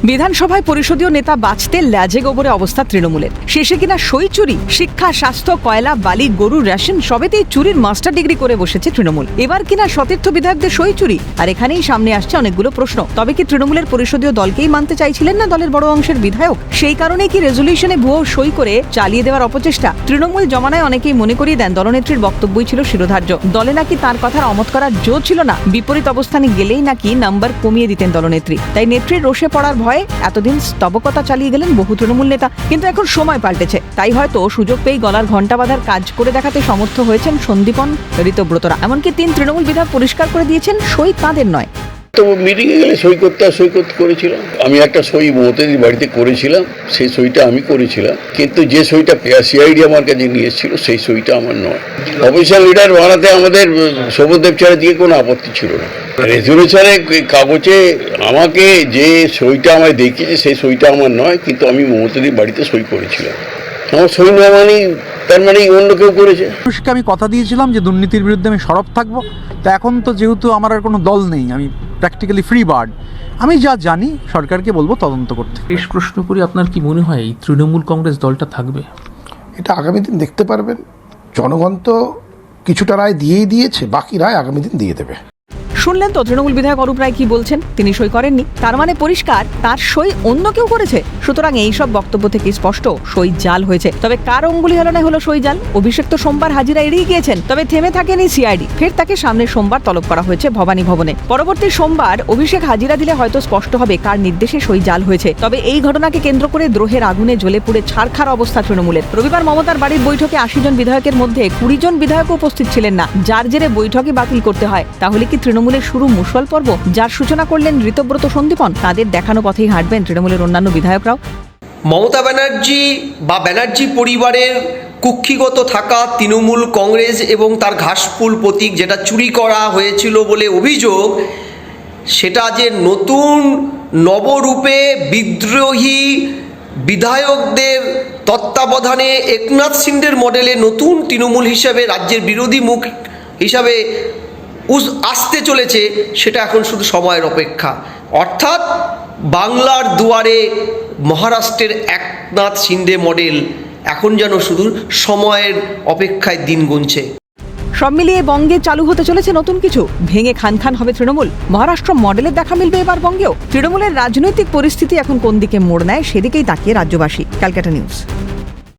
বিধানসভায় পরিষদীয় নেতা বাঁচতে ল্যাজে গোবরে অবস্থা তৃণমূলের। শেষে কিনা সই চুরি, শিক্ষা, স্বাস্থ্য, কয়লা, বালি, গরুর রেশন সবেতেই চুরির মাস্টার ডিগ্রি করে বসেছে তৃণমূল। এবার কিনা সতীর্থ বিধায়কদের সই চুরি, আর এখানেই সামনে আসছে অনেকগুলো প্রশ্ন। তবে কি তৃণমূলের পরিষদীয় দলকেই মানতে চাইছিলেন না দলের বড় অংশের বিধায়ক? সেই কারণেই কি রেজলিউশনে ভুয়ো সই করে চালিয়ে দেওয়ার অপচেষ্টা? তৃণমূল জমানায় অনেকেই মনে করিয়ে দেন দলনেত্রীর বক্তব্যই ছিল শিরোধার্য। দলে নাকি তার কথার অমত করার জো ছিল না, বিপরীত অবস্থানে গেলেই নাকি নাম্বার কমিয়ে দিতেন দলনেত্রী। তাই নেত্রীর রোষে পড়ার ভয়ে এতদিন স্তবকতা চালিয়ে গেলেন বহু তৃণমূল নেতা। কিন্তু এখন সময় পাল্টেছে, তাই হয়তো সুযোগ পেয়ে গলার ঘণ্টা বাঁধার কাজ করে দেখাতে সমর্থ হয়েছেন সন্দীপন, ঋতব্রতরা। এমনকি 3 তৃণমূল বিধায়ক পরিষ্কার করে দিয়েছেন সই তাঁদের নয়। তো মিটিংয়ে গেলে সই করতে করেছিলাম। আমি একটা সই মমতাদির বাড়িতে করেছিলাম, সেই সইটা আমি করেছিলাম, কিন্তু যে সইটা সিআইডি আমার কাছে নিয়ে এসেছিল সেই সইটা আমার নয়। অফিসিয়াল লিডার বানাতে আমাদের শোভদেব চারের দিকে কোনো আপত্তি ছিল না। রেজলিউশনে কাগজে আমাকে যে সইটা আমায় দেখিয়েছে সেই সইটা আমার নয়, কিন্তু আমি মমতাদির বাড়িতে সই করেছিলাম। আমার সই নয় মানে তার মানে অন্য কেউ করেছে। মানুষকে আমি কথা দিয়েছিলাম যে দুর্নীতির বিরুদ্ধে আমি সরব থাকবো। তা এখন তো যেহেতু আমার আর কোনো দল নেই, আমি প্র্যাকটিক্যালি ফ্রি বার্ড, আমি যা জানি সরকারকে বলবো তদন্ত করতে। শেষ প্রশ্ন করি, আপনার কি মনে হয় এই তৃণমূল কংগ্রেস দলটা থাকবে? এটা আগামী দিন দেখতে পারবেন। জনগণ তো কিছুটা রায় দিয়েই দিয়েছে, বাকি রায় আগামী দিন দিয়ে দেবে। শুনলেন তো তৃণমূল বিধায়ক অরূপ রায় কি বলছেন। তিনি সই করেননি, তার মানে পরিষ্কার তার সই অন্য কেউ করেছে। সুতরাং এইসব বক্তব্য থেকে স্পষ্ট সই জাল হয়েছে। তবে কার অঙ্গুলি হেলনায় হলো সই জাল? অভিষেক তো সোমবার হাজিরা এড়িয়ে গিয়েছেন, তবে থেমে থাকেনি সিআইডি। ফের তাকে সামনের সোমবার তলব করা হয়েছে ভবানী ভবনে। পরবর্তী সোমবার অভিষেক হাজিরা দিলে হয়তো স্পষ্ট হবে কার নির্দেশে সই জাল হয়েছে। তবে এই ঘটনাকে কেন্দ্র করে দ্রোহের আগুনে জ্বলে পুড়ে ছারখার অবস্থা তৃণমূলের। রবিবার মমতার বাড়ির বৈঠকে 80 জন বিধায়কের মধ্যে 20 জন বিধায়ক উপস্থিত ছিলেন না, যার জেরে বৈঠকই বাতিল করতে হয়। তাহলে কি তৃণমূলের শুরু মুশওয়াল পর্ব, যার সূচনা করলেন ঋতব্রত, সন্দীপন? তাদের দেখানো পথেই হাঁটবেন তৃণমূলের অন্যান্য বিধায়করাও। মমতা ব্যানার্জি বা ব্যানার্জি পরিবারের কুক্ষিগত থাকা তৃণমূল কংগ্রেস এবং তার ঘাসফুল প্রতীক যেটা চুরি করা হয়েছিল বলে অভিযোগ, সেটা যে নতুন নবরূপে বিদ্রোহী বিধায়কদের তত্ত্বাবধানে একনাথ শিন্ডের মডেলে নতুন তৃণমূল হিসাবে রাজ্যের বিরোধী মুখ হিসাবে আসতে চলেছে, সেটা এখন শুধু সময়ের অপেক্ষা। অর্থাৎ বাংলার দুয়ারে মহারাষ্ট্রের একনাথ শিন্ডে মডেল এখন যেন শুধু সময়ের অপেক্ষায় দিন গুনছে। সব মিলিয়ে বঙ্গে চালু হতে চলেছে নতুন কিছু। ভেঙে খান খান হবে তৃণমূল। মহারাষ্ট্র মডেলের দেখা মিলবে এবার বঙ্গেও। তৃণমূলের রাজনৈতিক পরিস্থিতি এখন কোন দিকে মোড় নেয় সেদিকেই তাকিয়ে রাজ্যবাসী। ক্যালকাটা নিউজ।